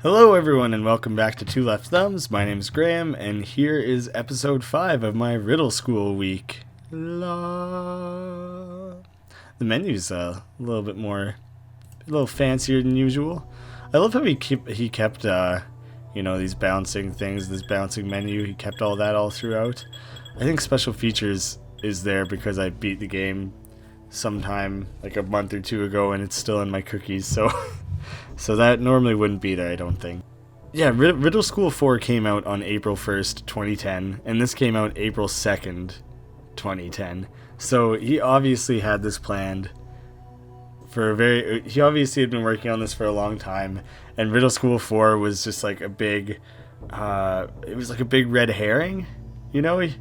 Hello everyone and welcome back to Two Left Thumbs. My name is Graham and here is episode 5 of my Riddle School week. La. The menu's a little fancier than usual. I love how he kept these bouncing things, this bouncing menu. He kept all that all throughout. I think special features is there because I beat the game sometime like a month or two ago and it's still in my cookies, so that normally wouldn't be there, I don't think. Yeah, Riddle School 4 came out on April 1st, 2010, and this came out April 2nd, 2010. So he obviously had this planned he obviously had been working on this for a long time, and Riddle School 4 was just like a big, it was like a big red herring, you know? It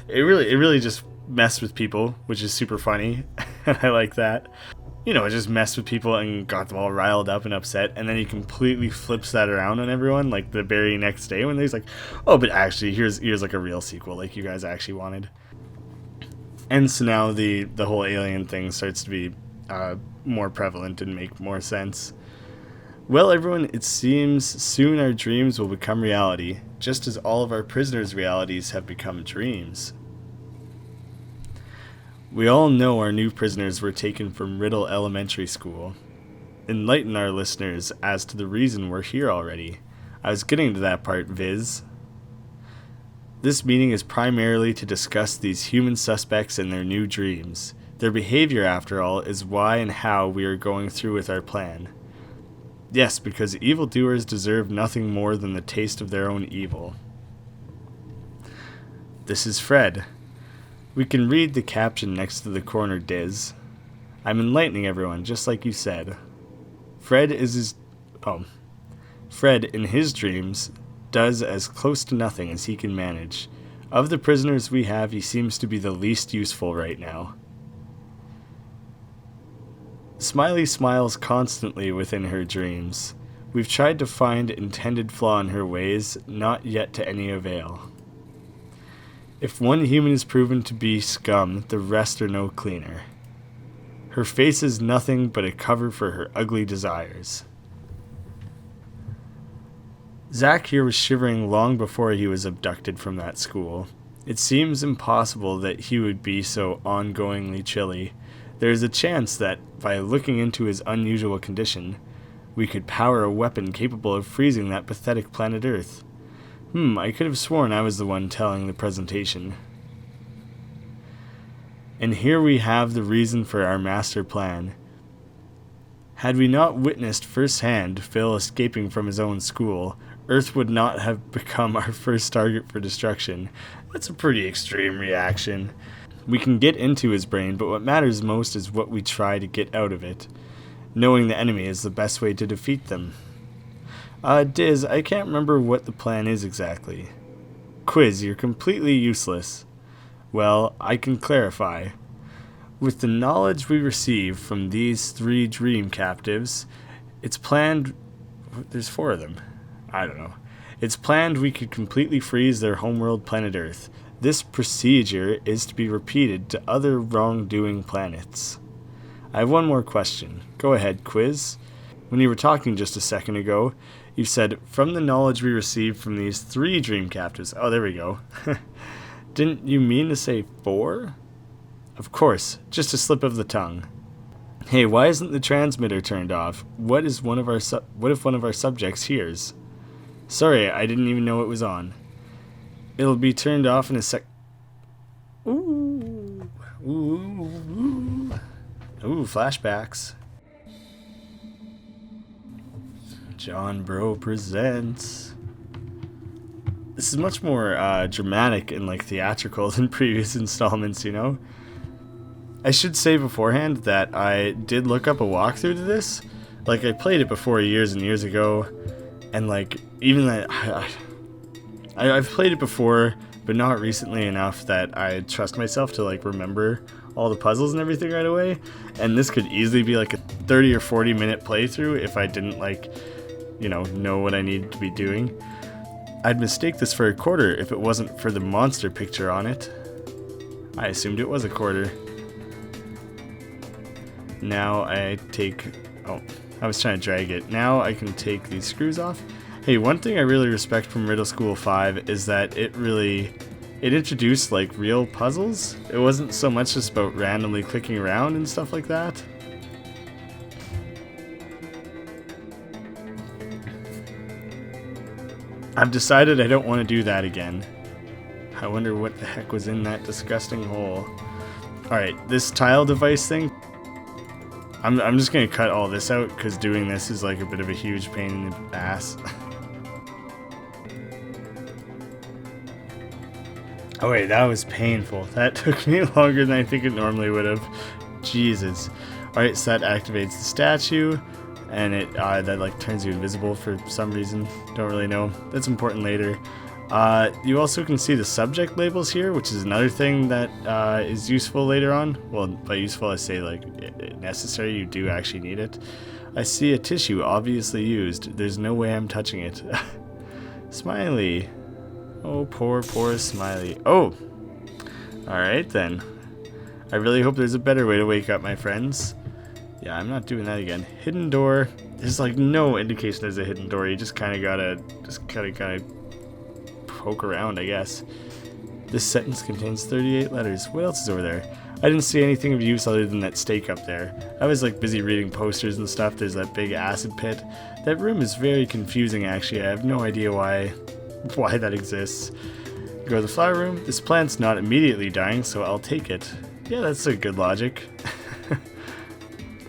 really just messed with people, which is super funny. I like that. You know, it just messed with people and got them all riled up and upset, and then he completely flips that around on everyone, like the very next day when he's like, oh, but actually, here's like a real sequel, like you guys actually wanted. And so now the whole alien thing starts to be more prevalent and make more sense. Well, everyone, it seems soon our dreams will become reality, just as all of our prisoners' realities have become dreams. We all know our new prisoners were taken from Riddle Elementary School. Enlighten our listeners as to the reason we're here already. I was getting to that part, Viz. This meeting is primarily to discuss these human suspects and their new dreams. Their behavior, after all, is why and how we are going through with our plan. Yes, because evildoers deserve nothing more than the taste of their own evil. This is Fred. We can read the caption next to the corner diz. I'm enlightening everyone, just like you said. Fred in his dreams, does as close to nothing as he can manage. Of the prisoners we have, he seems to be the least useful right now. Smiley smiles constantly within her dreams. We've tried to find intended flaw in her ways, not yet to any avail. If one human is proven to be scum, the rest are no cleaner. Her face is nothing but a cover for her ugly desires. Zach here was shivering long before he was abducted from that school. It seems impossible that he would be so ongoingly chilly. There is a chance that, by looking into his unusual condition, we could power a weapon capable of freezing that pathetic planet Earth. I could have sworn I was the one telling the presentation. And here we have the reason for our master plan. Had we not witnessed firsthand Phil escaping from his own school, Earth would not have become our first target for destruction. That's a pretty extreme reaction. We can get into his brain, but what matters most is what we try to get out of it. Knowing the enemy is the best way to defeat them. Diz, I can't remember what the plan is exactly. Quiz, you're completely useless. Well, I can clarify. With the knowledge we receive from these 3 dream captives, it's planned... There's 4 of them. I don't know. It's planned we could completely freeze their homeworld planet Earth. This procedure is to be repeated to other wrongdoing planets. I have one more question. Go ahead, Quiz. When you were talking just a second ago, you said, from the knowledge we received from these 3 dream captives. Oh, there we go. Didn't you mean to say 4? Of course, just a slip of the tongue. Hey, why isn't the transmitter turned off? What if one of our subjects hears? Sorry, I didn't even know it was on. It'll be turned off in a sec... Ooh, flashbacks. JonBro presents. This is much more dramatic and like theatrical than previous installments, you know? I should say beforehand that I did look up a walkthrough to this. Like, I played it before years and years ago, and like, even that... I've played it before, but not recently enough that I trust myself to like remember all the puzzles and everything right away. And this could easily be like a 30 or 40 minute playthrough if I didn't like, know what I needed to be doing. I'd mistake this for a quarter if it wasn't for the monster picture on it. I assumed it was a quarter. Now I take... Oh, I was trying to drag it. Now I can take these screws off. Hey, one thing I really respect from Riddle School 5 is that it introduced like real puzzles. It wasn't so much just about randomly clicking around and stuff like that. I've decided I don't want to do that again. I wonder what the heck was in that disgusting hole. Alright, this tile device thing, I'm just going to cut all this out because doing this is like a bit of a huge pain in the ass. Oh wait, that was painful. That took me longer than I think it normally would have. Jesus. Alright, so that activates the statue, and it that like turns you invisible for some reason. Don't really know. That's important later. You also can see the subject labels here, which is another thing that is useful later on. Well, by useful I say like necessary, you do actually need it. I see a tissue obviously used. There's no way I'm touching it. Smiley. Oh, poor Smiley. Oh! Alright then. I really hope there's a better way to wake up my friends. Yeah, I'm not doing that again. Hidden door. There's like no indication there's a hidden door. You just kind of gotta poke around, I guess. This sentence contains 38 letters. What else is over there? I didn't see anything of use other than that stake up there. I was like busy reading posters and stuff. There's that big acid pit. That room is very confusing actually. I have no idea why that exists. Go to the flower room. This plant's not immediately dying, so I'll take it. Yeah, that's a good logic.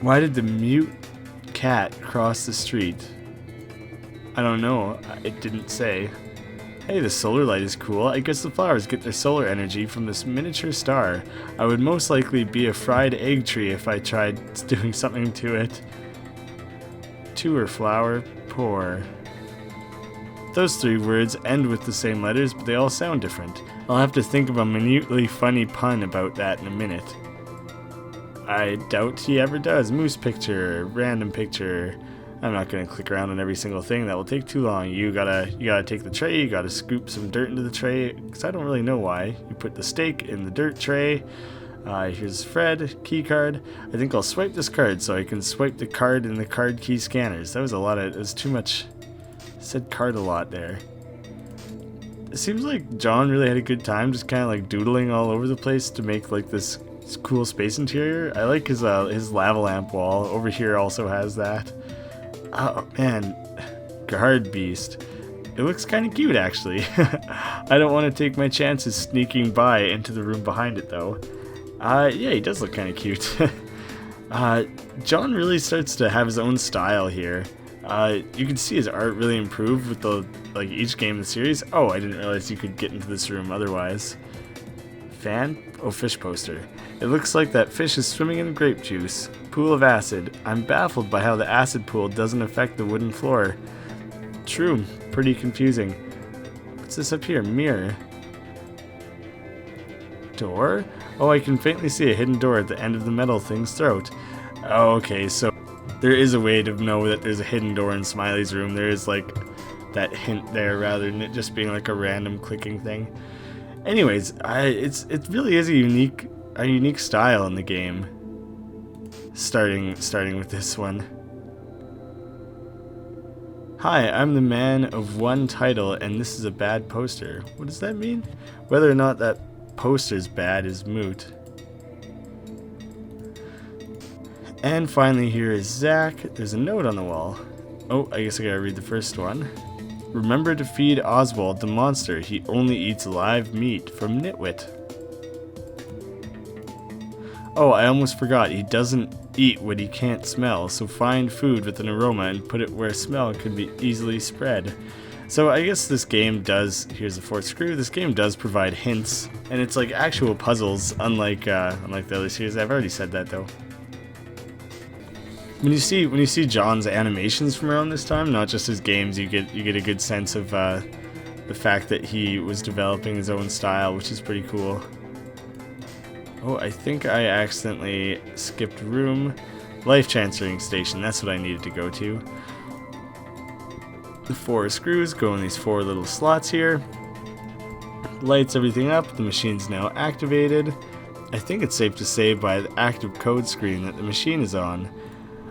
Why did the mute cat cross the street? I don't know. It didn't say. Hey, the solar light is cool. I guess the flowers get their solar energy from this miniature star. I would most likely be a fried egg tree if I tried doing something to it. To her flower, pour. Those three words end with the same letters, but they all sound different. I'll have to think of a minutely funny pun about that in a minute. I doubt he ever does. Moose picture, random picture. I'm not gonna click around on every single thing. That will take too long. You gotta take the tray. You gotta scoop some dirt into the tray. Cause I don't really know why. You put the steak in the dirt tray. Here's Fred key card. I think I'll swipe this card so I can swipe the card in the card key scanners. That was a lot of. It was too much. Said card a lot there. It seems like John really had a good time just kind of like doodling all over the place to make like this cool space interior. I like his lava lamp wall. Over here also has that. Oh man, guard beast. It looks kind of cute actually. I don't want to take my chances sneaking by into the room behind it though. Yeah, he does look kind of cute. John really starts to have his own style here. You can see his art really improve with the each game in the series. Oh, I didn't realize you could get into this room otherwise. Fan? Oh, fish poster. It looks like that fish is swimming in grape juice. Pool of acid. I'm baffled by how the acid pool doesn't affect the wooden floor. True, pretty confusing. What's this up here? Mirror. Door? Oh, I can faintly see a hidden door at the end of the metal thing's throat. Oh, okay, so there is a way to know that there's a hidden door in Smiley's room. There is like that hint there rather than it just being like a random clicking thing. Anyways, it really is a unique style in the game. Starting with this one. Hi, I'm the man of one title and this is a bad poster. What does that mean? Whether or not that poster's bad is moot. And finally here is Zach. There's a note on the wall. Oh, I guess I gotta read the first one. Remember to feed Oswald the monster. He only eats live meat. From Nitwit. Oh, I almost forgot. He doesn't eat what he can't smell, so find food with an aroma and put it where smell could be easily spread. So I guess this game does, here's the fourth screw, this game does provide hints, and it's like actual puzzles, unlike the other series. I've already said that though. When you see John's animations from around this time, not just his games, you get a good sense of the fact that he was developing his own style, which is pretty cool. Oh, I think I accidentally skipped room. Life transferring station, that's what I needed to go to. The 4 screws go in these 4 little slots here. Lights everything up, the machine's now activated. I think it's safe to say by the active code screen that the machine is on.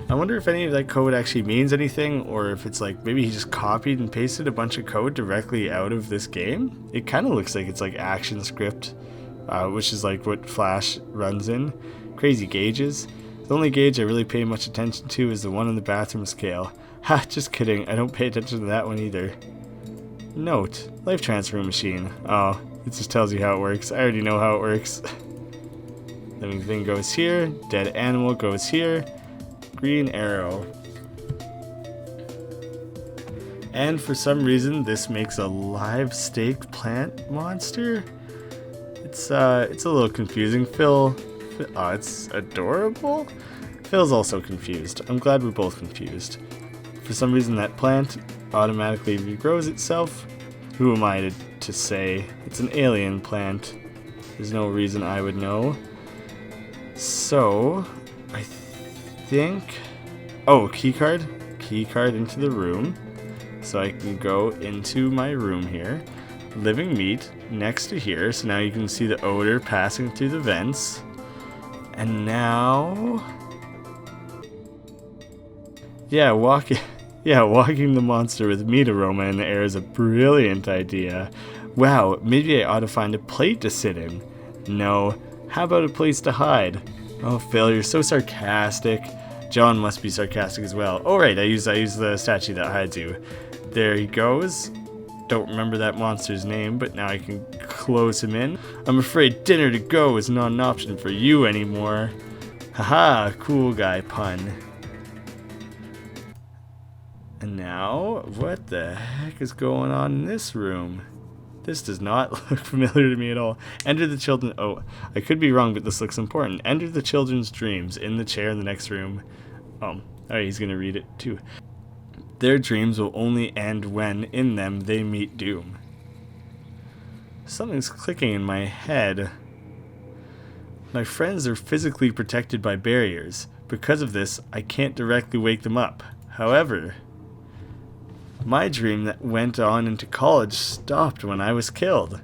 I wonder if any of that code actually means anything, or if it's like maybe he just copied and pasted a bunch of code directly out of this game. It kind of looks like it's like ActionScript, which is like what Flash runs in. Crazy gauges. The only gauge I really pay much attention to is the one on the bathroom scale. Ha, just kidding. I don't pay attention to that one either. Note, life transfer machine. Oh, it just tells you how it works. I already know how it works. Living thing goes here. Dead animal goes here. Green arrow. And for some reason, this makes a live stake plant monster. It's a little confusing. Phil, oh, it's adorable. Phil's also confused. I'm glad we're both confused. For some reason, that plant automatically regrows itself. Who am I to say? It's an alien plant. There's no reason I would know. So, I think... Oh, keycard. Keycard into the room. So I can go into my room here. Living meat next to here. So now you can see the odor passing through the vents. And now... Yeah, walking the monster with meat aroma in the air is a brilliant idea. Wow, maybe I ought to find a plate to sit in. No, how about a place to hide? Oh, Phil, you're so sarcastic. John must be sarcastic as well. Oh, right, I use the statue that hides you. There he goes. Don't remember that monster's name, but now I can close him in. I'm afraid dinner to go is not an option for you anymore. Haha, cool guy pun. And now, what the heck is going on in this room? This does not look familiar to me at all. Enter the children... Oh, I could be wrong, but this looks important. Enter the children's dreams in the chair in the next room. Oh, alright, he's going to read it too. Their dreams will only end when, in them, they meet doom. Something's clicking in my head. My friends are physically protected by barriers. Because of this, I can't directly wake them up. However... my dream that went on into college stopped when I was killed.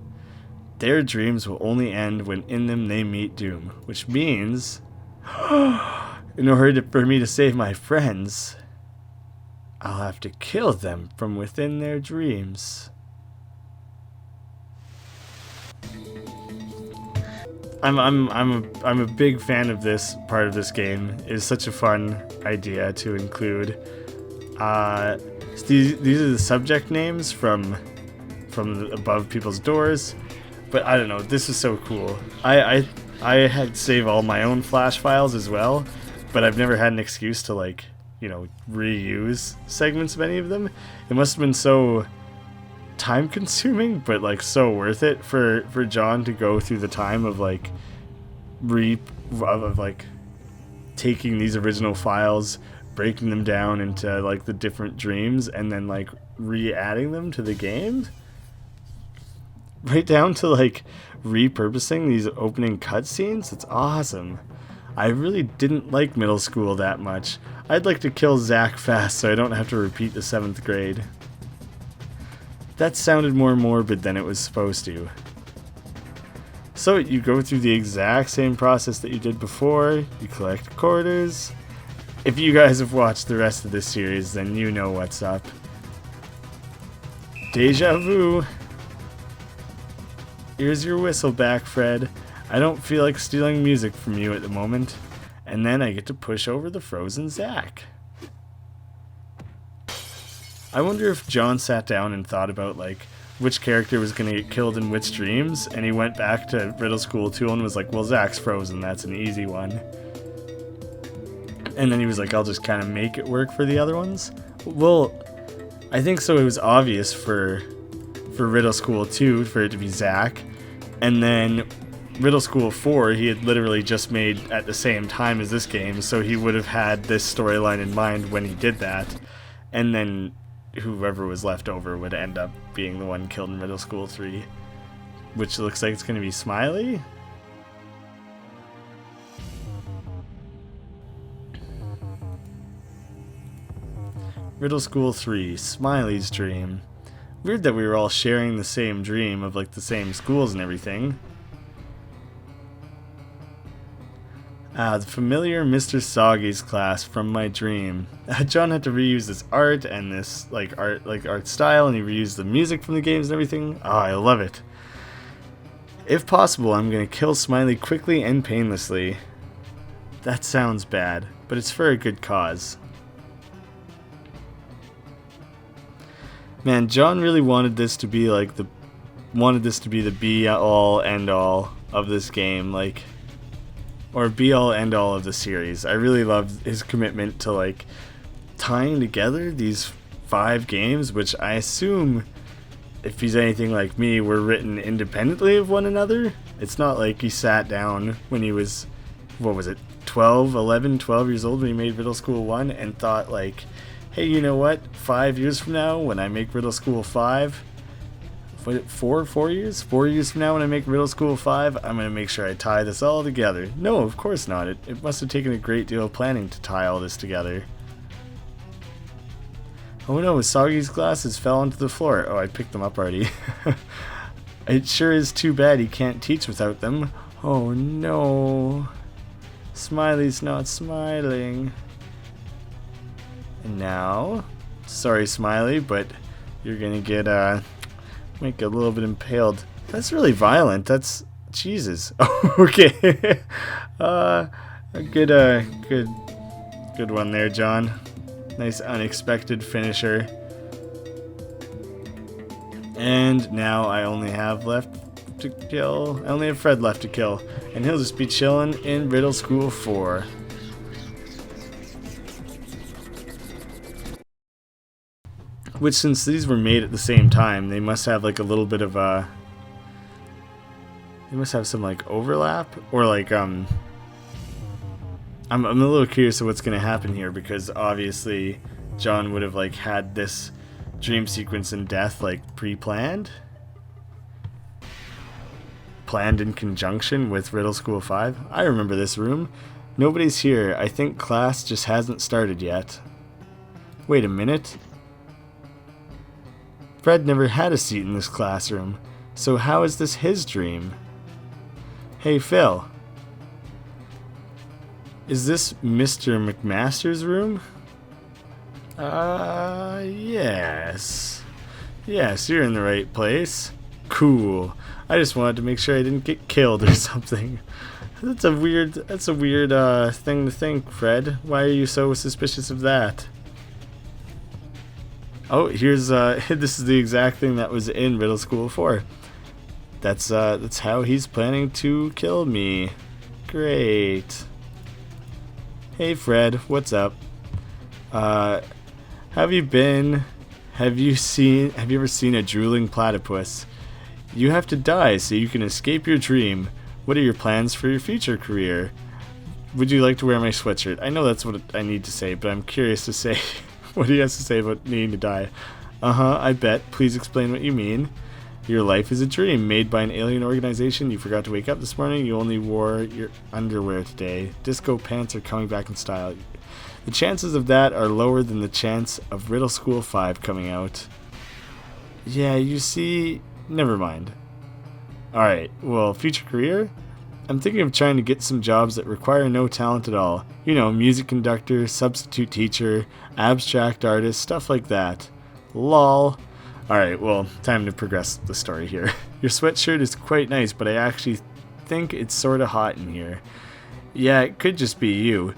Their dreams will only end when in them they meet doom, which means, in order for me to save my friends, I'll have to kill them from within their dreams. I'm a big fan of this part of this game. It's such a fun idea to include. So these are the subject names from above people's doors, but I don't know. This is so cool. I had to save all my own Flash files as well, but I've never had an excuse to reuse segments of any of them. It must have been so time consuming, but so worth it for John to go through the time of taking these original files, breaking them down into the different dreams, and then re-adding them to the game, right down to repurposing these opening cutscenes. It's awesome. I really didn't like middle school that much. I'd like to kill Zach fast so I don't have to repeat the 7th grade. That sounded more morbid than it was supposed to. So you go through the exact same process that you did before. You collect quarters. If you guys have watched the rest of this series, then you know what's up. Deja vu. Here's your whistle back, Fred. I don't feel like stealing music from you at the moment. And then I get to push over the frozen Zack. I wonder if John sat down and thought about which character was going to get killed in which dreams, and he went back to Riddle School 2 and was like, well, Zack's frozen, that's an easy one. And then he was like, I'll just kind of make it work for the other ones. Well, I think so. It was obvious for Riddle School 2 for it to be Zack. And then Riddle School 4, he had literally just made at the same time as this game, so he would have had this storyline in mind when he did that. And then whoever was left over would end up being the one killed in Riddle School 3, which looks like it's going to be Smiley. Riddle School 3, Smiley's dream. Weird that we were all sharing the same dream of the same schools and everything. Ah, the familiar Mr. Soggy's class from my dream. John had to reuse this art and this art style, and he reused the music from the games and everything. Oh, I love it. If possible, I'm gonna kill Smiley quickly and painlessly. That sounds bad, but it's for a good cause. Man, John really wanted this to be like the be all end all of this game, like, or be all end all of the series. I really loved his commitment to like tying together these 5 games, which I assume, if he's anything like me, were written independently of one another. It's not like he sat down when he was, what was it, 12 years old when he made Riddle School 1 and thought like, hey, you know what, 5 years from now when I make Riddle School 5, what, 4 years from now when I make Riddle School 5, I'm going to make sure I tie this all together. No, of course not. It must have taken a great deal of planning to tie all this together. Oh no, Soggy's glasses fell onto the floor. Oh, I picked them up already. It sure is too bad he can't teach without them. Oh no. Smiley's not smiling. And now, sorry Smiley, but you're gonna get make a little bit impaled. That's really violent. That's Jesus. Okay. A good one there, John. Nice unexpected finisher. And now I only have Fred left to kill, and he'll just be chilling in Riddle School 4. Which, since these were made at the same time, they must have like a little bit of they must have some like overlap, or like I'm a little curious of what's gonna happen here, because obviously John would have like had this dream sequence in death like pre-planned, planned in conjunction with Riddle School 5. I remember this room. Nobody's here. I think class just hasn't started yet. Wait a minute. Fred never had a seat in this classroom, so how is this his dream? Hey Phil. Is this Mr. McMaster's room? Yes. Yes, you're in the right place. Cool. I just wanted to make sure I didn't get killed or something. That's a weird thing to think, Fred. Why are you so suspicious of that? Oh, here's this is the exact thing that was in Riddle School 4. That's how he's planning to kill me. Great. Hey Fred, what's up? Have you ever seen a drooling platypus? You have to die so you can escape your dream. What are your plans for your future career? Would you like to wear my sweatshirt? I know that's what I need to say, but I'm curious to say what he has to say about needing to die. I bet. Please explain what you mean. Your life is a dream made by an alien organization. You forgot to wake up this morning. You only wore your underwear today. Disco pants are coming back in style. The chances of that are lower than the chance of Riddle School 5 coming out. Yeah, you see... Never mind. Alright, well, future career? I'm thinking of trying to get some jobs that require no talent at all. You know, music conductor, substitute teacher, abstract artist, stuff like that. Lol. Alright, well, time to progress the story here. Your sweatshirt is quite nice, but I actually think it's sorta hot in here. Yeah, it could just be you.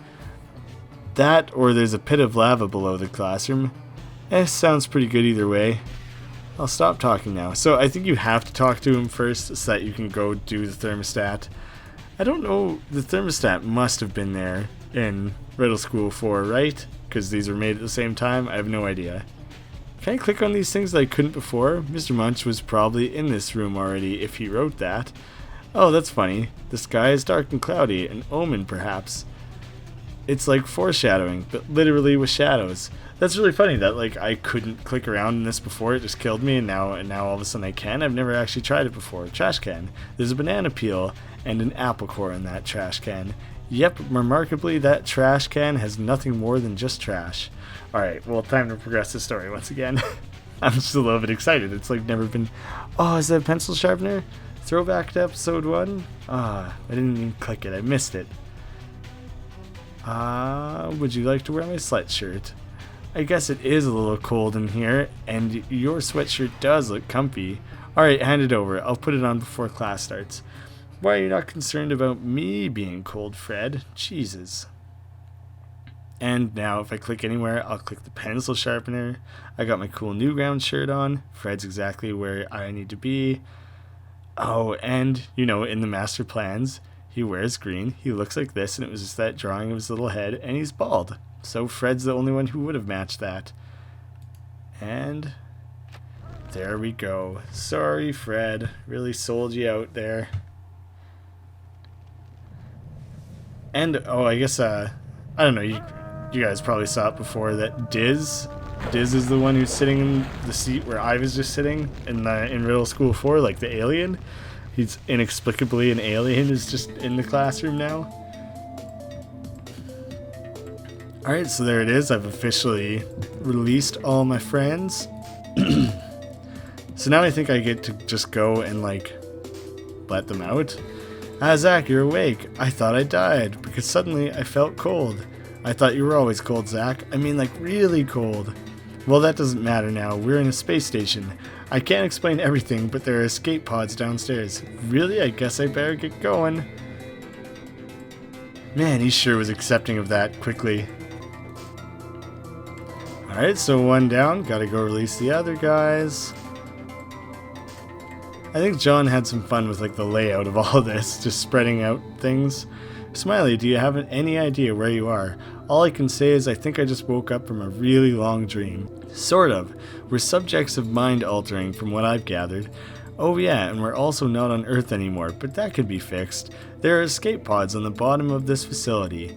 That, or there's a pit of lava below the classroom. Sounds pretty good either way. I'll stop talking now. So I think you have to talk to him first so that you can go do the thermostat. I don't know, the thermostat must have been there in Riddle School 4, right? Because these were made at the same time? I have no idea. Can I click on these things that I couldn't before? Mr. Munch was probably in this room already if he wrote that. Oh, that's funny. The sky is dark and cloudy, an omen perhaps. It's like foreshadowing, but literally with shadows. That's really funny that like I couldn't click around in this before, it just killed me, and now all of a sudden I can. I've never actually tried it before. Trash can. There's a banana peel and an apple core in that trash can. Yep, remarkably that trash can has nothing more than just trash. Alright, well, time to progress the story once again. I'm just a little bit excited. It's like never been... Oh, is that a pencil sharpener? Throwback to episode 1? I didn't even click it. I missed it. Would you like to wear my sweatshirt? I guess it is a little cold in here, and your sweatshirt does look comfy. Alright, hand it over. I'll put it on before class starts. Why are you not concerned about me being cold, Fred? Jesus. And now, if I click anywhere, I'll click the pencil sharpener. I got my cool Newground shirt on. Fred's exactly where I need to be. Oh, and, you know, in the master plans, he wears green, he looks like this, and it was just that drawing of his little head, and he's bald. So Fred's the only one who would have matched that. And there we go. Sorry, Fred. Really sold you out there. And, oh, I guess, I don't know, you guys probably saw it before that Diz is the one who's sitting in the seat where I was just sitting in Riddle School 4, like the alien. He's inexplicably an alien, is just in the classroom now. Alright, so there it is. I've officially released all my friends. So now I think I get to just go and, like, let them out. Zach, you're awake. I thought I died, because suddenly I felt cold. I thought you were always cold, Zach. I mean, like, really cold. Well, that doesn't matter now. We're in a space station. I can't explain everything, but there are escape pods downstairs. Really? I guess I better get going. Man, he sure was accepting of that quickly. Alright, so one down. Gotta go release the other guys. I think John had some fun with, like, the layout of all this, just spreading out things. Smiley, do you have any idea where you are? All I can say is I think I just woke up from a really long dream. Sort of. We're subjects of mind altering from what I've gathered. Oh yeah, and we're also not on Earth anymore, but that could be fixed. There are escape pods on the bottom of this facility.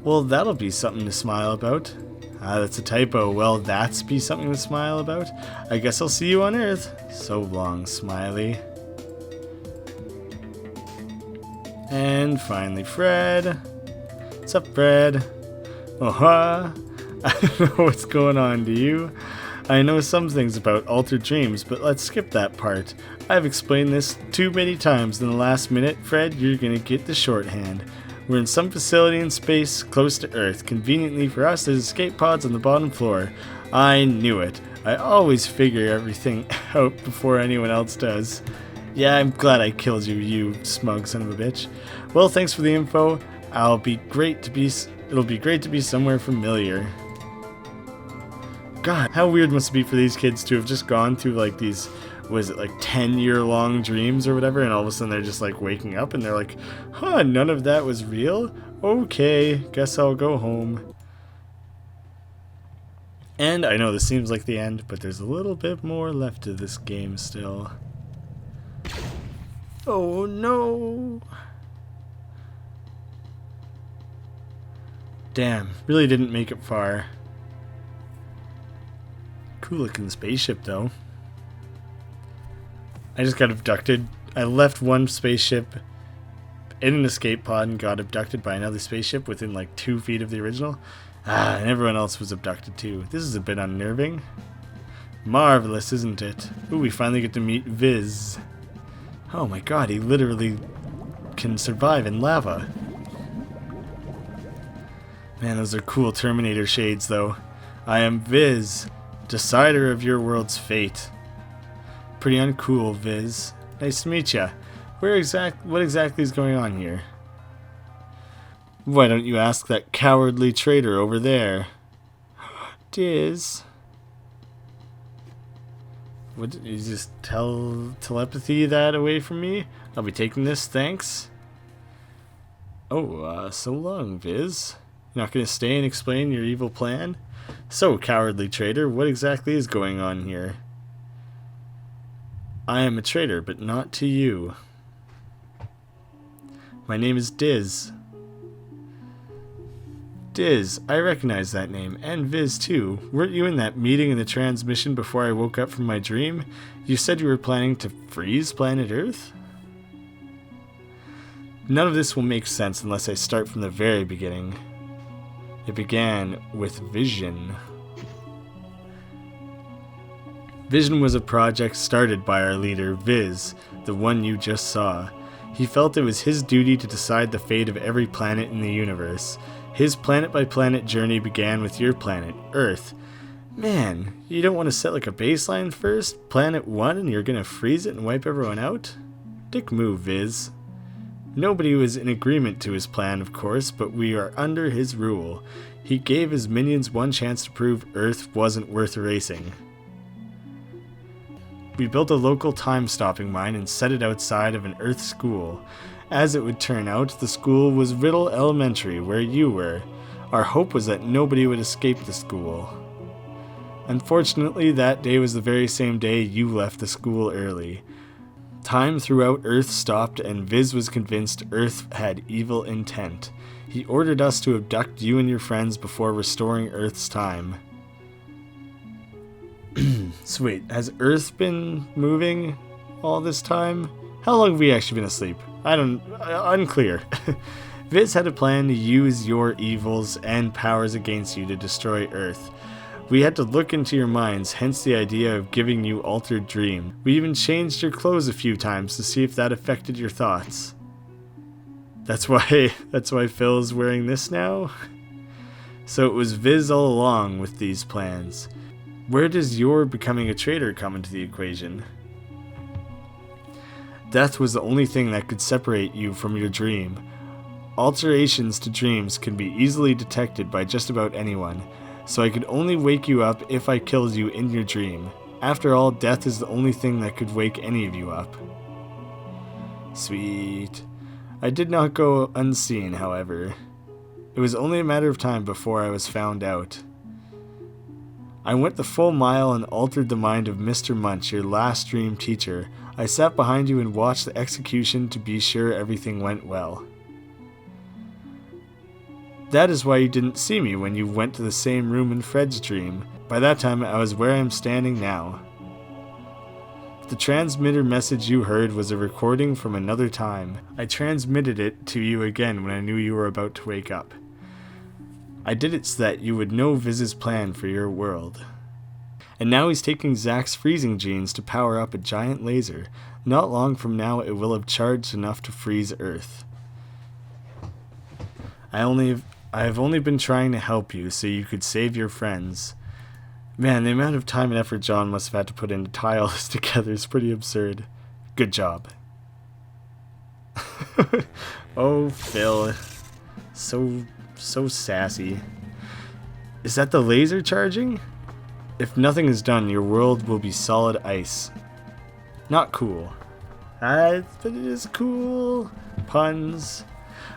Well, that'll be something to smile about. That's a typo. Well, that's be something to smile about. I guess I'll see you on Earth. So long, Smiley. And finally, Fred. What's up, Fred? I don't know what's going on, do you? I know some things about altered dreams, but let's skip that part. I've explained this too many times in the last minute. Fred, you're gonna get the shorthand. We're in some facility in space, close to Earth. Conveniently for us, there's escape pods on the bottom floor. I knew it. I always figure everything out before anyone else does. Yeah, I'm glad I killed you, you smug son of a bitch. Well, thanks for the info. It'll be great to be somewhere familiar. God, how weird must it be for these kids to have just gone through, like, these, was it like 10-year-long dreams or whatever, and all of a sudden they're just, like, waking up and they're like, huh, none of that was real? Okay, guess I'll go home. And I know this seems like the end, but there's a little bit more left to this game still. Oh no! Damn, really didn't make it far. Cool looking spaceship though. I just got abducted. I left one spaceship in an escape pod and got abducted by another spaceship within like 2 feet of the original. And everyone else was abducted too. This is a bit unnerving. Marvelous, isn't it? Ooh, we finally get to meet Viz. Oh my god, he literally can survive in lava. Man, those are cool Terminator shades though. I am Viz, decider of your world's fate. Pretty uncool, Viz. Nice to meet ya. What exactly is going on here? Why don't you ask that cowardly traitor over there? Diz. What, you just telepathy that away from me? I'll be taking this, thanks. Oh, so long, Viz. You're not gonna stay and explain your evil plan? So, cowardly traitor, what exactly is going on here? I am a traitor, but not to you. My name is Diz. Diz, I recognize that name, and Viz too. Weren't you in that meeting in the transmission before I woke up from my dream? You said you were planning to freeze planet Earth? None of this will make sense unless I start from the very beginning. It began with Vision. Vision was a project started by our leader, Viz, the one you just saw. He felt it was his duty to decide the fate of every planet in the universe. His planet-by-planet journey began with your planet, Earth. Man, you don't want to set like a baseline first? Planet 1 and you're gonna freeze it and wipe everyone out? Dick move, Viz. Nobody was in agreement to his plan, of course, but we are under his rule. He gave his minions one chance to prove Earth wasn't worth erasing. We built a local time-stopping mine and set it outside of an Earth school. As it would turn out, the school was Riddle Elementary, where you were. Our hope was that nobody would escape the school. Unfortunately, that day was the very same day you left the school early. Time throughout Earth stopped, and Viz was convinced Earth had evil intent. He ordered us to abduct you and your friends before restoring Earth's time. Sweet. Has Earth been moving all this time? How long have we actually been asleep? Unclear. Viz had a plan to use your evils and powers against you to destroy Earth. We had to look into your minds, hence the idea of giving you altered dream. We even changed your clothes a few times to see if that affected your thoughts. That's why Phil's wearing this now? So it was Viz all along with these plans. Where does your becoming a traitor come into the equation? Death was the only thing that could separate you from your dream. Alterations to dreams can be easily detected by just about anyone, so I could only wake you up if I killed you in your dream. After all, death is the only thing that could wake any of you up. Sweet. I did not go unseen, however. It was only a matter of time before I was found out. I went the full mile and altered the mind of Mr. Munch, your last dream teacher. I sat behind you and watched the execution to be sure everything went well. That is why you didn't see me when you went to the same room in Fred's dream. By that time, I was where I am standing now. The transmitter message you heard was a recording from another time. I transmitted it to you again when I knew you were about to wake up. I did it so that you would know Viz's plan for your world. And now he's taking Zach's freezing genes to power up a giant laser. Not long from now, it will have charged enough to freeze Earth. I have only been trying to help you so you could save your friends. Man, the amount of time and effort John must have had to put in to tie all this together is pretty absurd. Good job. Oh, Phil. So sassy. Is that the laser charging? If nothing is done, your world will be solid ice. Not cool. But it is cool. Puns.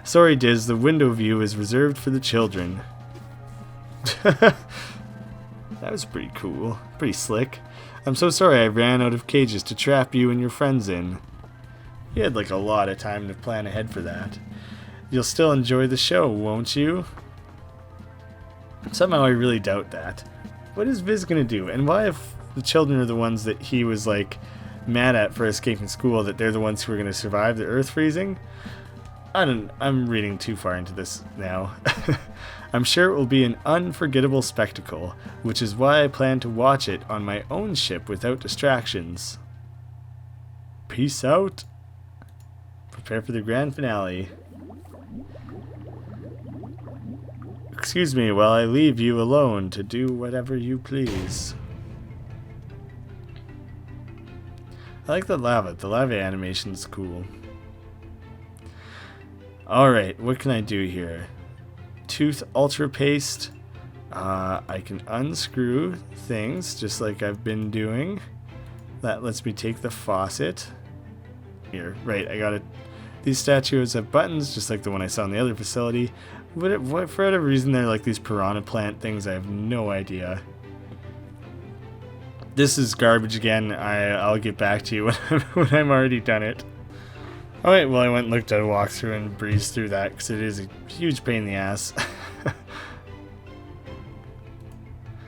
Sorry, Diz, the window view is reserved for the children. That was pretty cool. Pretty slick. I'm so sorry I ran out of cages to trap you and your friends in. You had like a lot of time to plan ahead for that. You'll still enjoy the show, won't you? Somehow I really doubt that. What is Viz gonna do? And why if the children are the ones that he was like mad at for escaping school, that they're the ones who are gonna survive the earth freezing? I'm reading too far into this now. I'm sure it will be an unforgettable spectacle, which is why I plan to watch it on my own ship without distractions. Peace out. Prepare for the grand finale. Excuse me while I leave you alone to do whatever you please. I like the lava. The lava animation is cool. Alright, what can I do here? Tooth ultra paste. I can unscrew things just like I've been doing. That lets me take the faucet. Here, right, I got it. These statues have buttons just like the one I saw in the other facility. But for whatever reason, they're like these piranha plant things. I have no idea. This is garbage again. I'll get back to you when I'm already done it. Alright, well I went and looked at a walkthrough and breezed through that because it is a huge pain in the ass.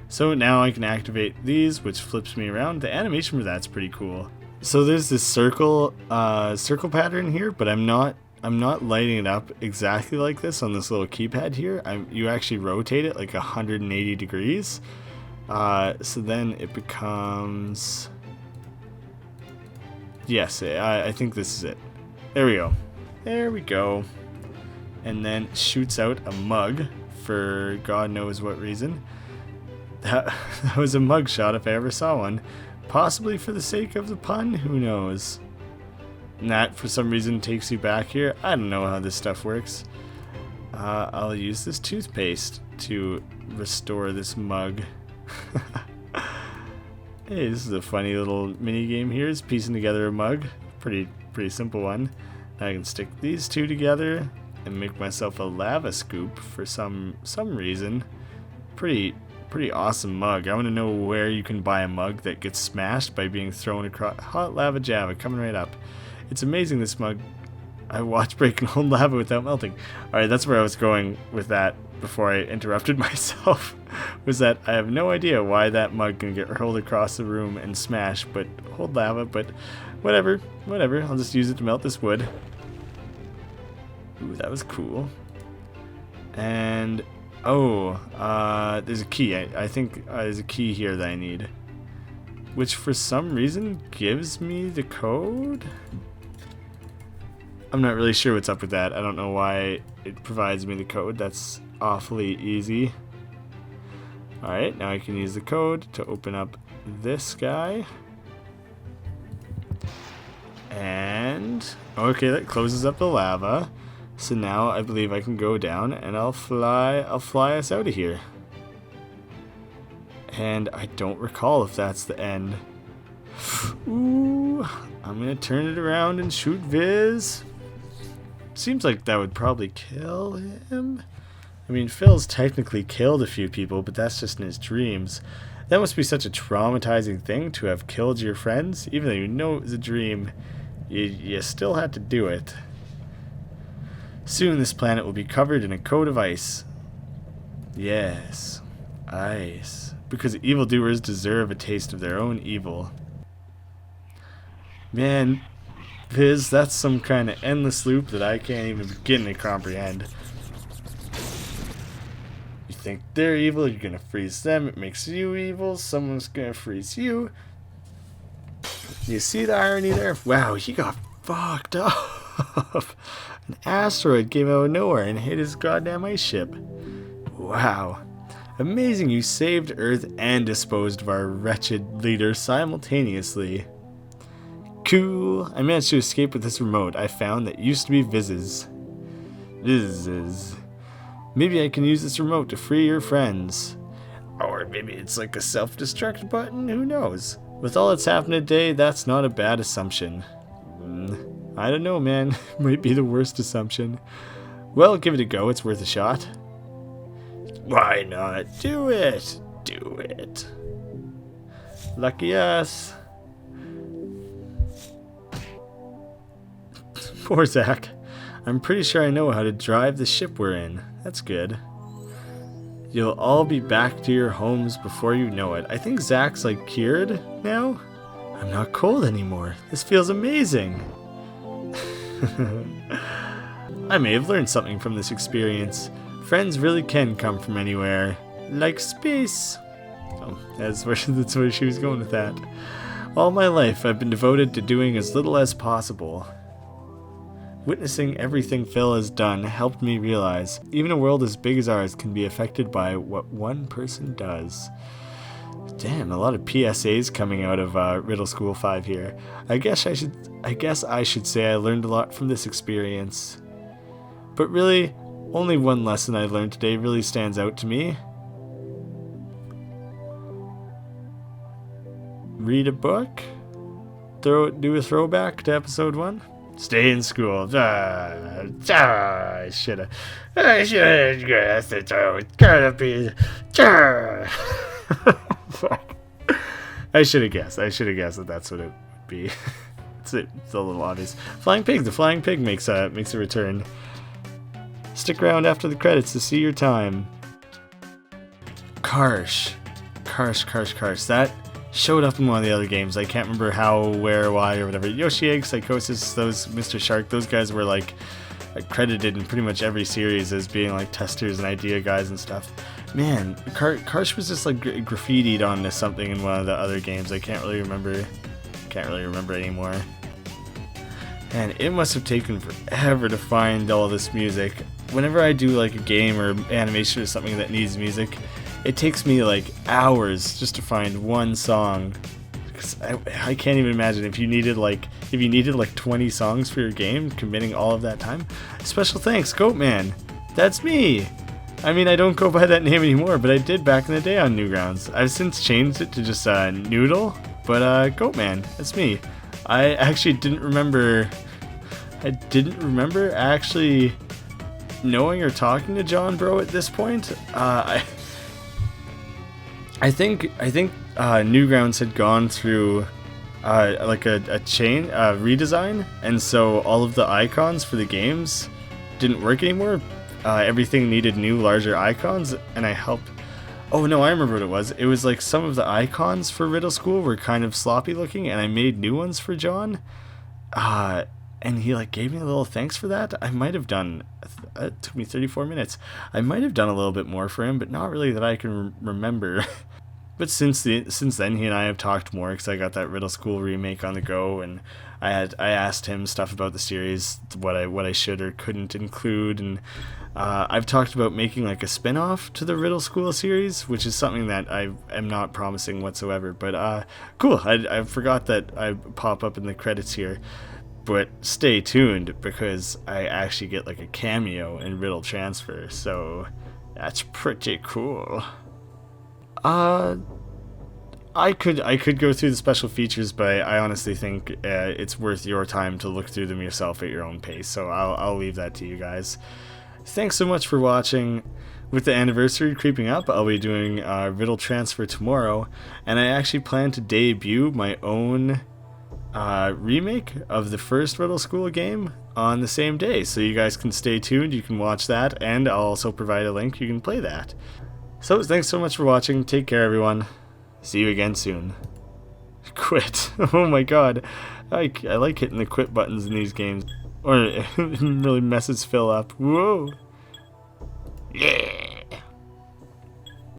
So now I can activate these, which flips me around. The animation for that's pretty cool. So there's this circle pattern here, but I'm not lighting it up exactly like this on this little keypad here. You actually rotate it like 180 degrees. So then it becomes... Yes, I think this is it. There we go. There we go. And then shoots out a mug for God knows what reason. That was a mug shot if I ever saw one. Possibly for the sake of the pun, who knows. And that for some reason takes you back here. I don't know how this stuff works. I'll use this toothpaste to restore this mug. Hey, this is a funny little mini game here. It's piecing together a mug. Pretty simple one. Now I can stick these two together and make myself a lava scoop for some reason. Pretty awesome mug. I want to know where you can buy a mug that gets smashed by being thrown across. Hot lava java coming right up. It's amazing, this mug. I watched breaking old lava without melting. Alright, that's where I was going with that before I interrupted myself. Was that I have no idea why that mug can get hurled across the room and smash, but hold lava, but whatever. I'll just use it to melt this wood. Ooh, that was cool. And there's a key. I think there's a key here that I need, which for some reason gives me the code. I'm not really sure what's up with that. I don't know why it provides me the code. That's awfully easy. Alright, now I can use the code to open up this guy. And okay, that closes up the lava. So now I believe I can go down and I'll fly us out of here. And I don't recall if that's the end. Ooh, I'm gonna turn it around and shoot Viz. Seems like that would probably kill him. I mean, Phil's technically killed a few people, but that's just in his dreams. That must be such a traumatizing thing to have killed your friends. Even though you know it was a dream, you still had to do it. Soon this planet will be covered in a coat of ice. Yes, ice. Because evildoers deserve a taste of their own evil. Man, Viz, that's some kind of endless loop that I can't even begin to comprehend. You think they're evil, you're gonna freeze them, it makes you evil, someone's gonna freeze you. You see the irony there? Wow, he got fucked up. An asteroid came out of nowhere and hit his goddamn ice ship. Wow. Amazing you saved Earth and disposed of our wretched leader simultaneously. Cool. I managed to escape with this remote I found that used to be Viz's. Maybe I can use this remote to free your friends. Or maybe it's like a self-destruct button, who knows? With all that's happened today, that's not a bad assumption. I don't know, man. Might be the worst assumption. Well, give it a go. It's worth a shot. Why not? Do it. Do it. Lucky us. Poor Zach. I'm pretty sure I know how to drive the ship we're in. That's good. You'll all be back to your homes before you know it. I think Zach's like cured now. I'm not cold anymore. This feels amazing. I may have learned something from this experience. Friends really can come from anywhere. Like space. Oh, that's where she was going with that. All my life I've been devoted to doing as little as possible. Witnessing everything Phil has done helped me realize even a world as big as ours can be affected by what one person does. Damn, a lot of PSAs coming out of Riddle School 5 here. I guess I should say I learned a lot from this experience. But really, only one lesson I learned today really stands out to me. Read a book? Do a throwback to episode 1? Stay in school. I should've guessed it's always gotta be. Fuck. I should have guessed that that's what it would be. It's a little obvious. Flying pig. The flying pig makes a return. Stick around after the credits to see your time. Karsh. That showed up in one of the other games. I can't remember how, where, why, or whatever. Yoshi Egg, Psychosis, those Mr. Shark, those guys were like credited in pretty much every series as being like testers and idea guys and stuff. Man, Karsh was just like graffitied onto something in one of the other games. I can't really remember anymore. And it must have taken forever to find all this music. Whenever I do like a game or animation or something that needs music, it takes me like hours just to find one song. Because I can't even imagine if you needed like 20 songs for your game, committing all of that time. Special thanks, Goatman. That's me. I mean, I don't go by that name anymore, but I did back in the day on Newgrounds. I've since changed it to just Noodle, but Goatman, that's me. I actually didn't remember actually knowing or talking to JonBro at this point. I think Newgrounds had gone through like a redesign, and so all of the icons for the games didn't work anymore. Everything needed new, larger icons, and I helped. Oh no, I remember what it was. It was like some of the icons for Riddle School were kind of sloppy looking, and I made new ones for John. And he like gave me a little thanks for that. I might have done. It took me 34 minutes. I might have done a little bit more for him, but not really that I can remember. But since then, he and I have talked more because I got that Riddle School remake on the go, and I asked him stuff about the series, what I should or couldn't include, and I've talked about making like a spin-off to the Riddle School series, which is something that I am not promising whatsoever. But cool, I forgot that I pop up in the credits here. But stay tuned, because I actually get like a cameo in Riddle Transfer, so that's pretty cool. I could go through the special features, but I honestly think it's worth your time to look through them yourself at your own pace, so I'll leave that to you guys. Thanks so much for watching. With the anniversary creeping up, I'll be doing Riddle Transfer tomorrow, and I actually plan to debut my own remake of the first Riddle School game on the same day, so you guys can stay tuned. You can watch that, and I'll also provide a link you can play that. So thanks so much for watching. Take care, everyone. See you again soon. Quit. Oh my god, I like hitting the quit buttons in these games, or it really messes Phil up. Whoa. Yeah.